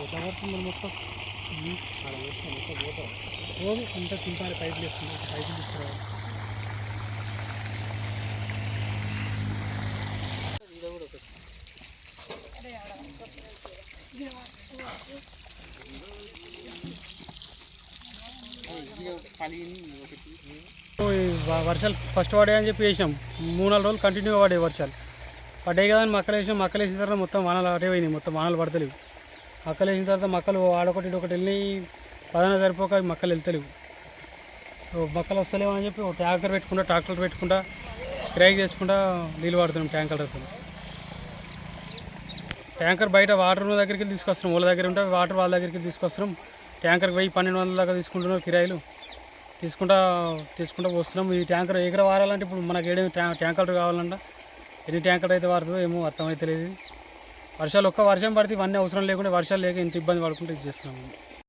ఎట్లా పడుతుంది మొత్తం రోజు అంతా తింపాలి పైపులు వేసుకుంటాం పైపులు తీసుకురావాలి వర్షాలు ఫస్ట్ పడే అని చెప్పి వేసినాం 3-4 రోజులు కంటిన్యూగా పడే వర్షాలు పడ్డాయి కదా అని మక్కలు వేసినాం మక్కలు వేసిన తర్వాత మొత్తం వానలు అటే పోయినాయి మొత్తం వానలు పడతలేవు మక్కలు వేసిన తర్వాత మక్కలు ఆడొకటి ఇడొకటి వెళ్ళినాయి పదన సరిపోక మక్కలు వెళ్తలేవు మక్కలు వస్తలేవు అని చెప్పి ట్యాంకర్ పెట్టుకుంటా ట్రాక్టర్ పెట్టుకుంటా కిరాయికి చేసుకుంటా నీళ్ళు వాడుతున్నాం ట్యాంకర్తో ట్యాంకర్ బయట వాటర్ దగ్గరికి తీసుకొస్తున్నాం వాళ్ళ దగ్గర ఉంటే వాటర్ వాళ్ళ దగ్గరికి తీసుకొస్తున్నాం ట్యాంకర్కి 1200 దాకా తీసుకుంటున్నాం కిరాయిలు తీసుకుంటా వస్తున్నాం ఈ ట్యాంకర్ ఎగర వారాలంటే ఇప్పుడు మనకి ఏడేమి ట్యాంకర్లు కావాలంట ఎన్ని ట్యాంకర్లు అయితే వాడుతుందో ఏమో అర్థమైతే లేదు వర్షాలు ఒక్క వర్షం పడితే ఇవన్నీ అవసరం లేకుండా వర్షాలు లేక ఇంత ఇబ్బంది పడుకుంటూ ఇది చేస్తున్నాం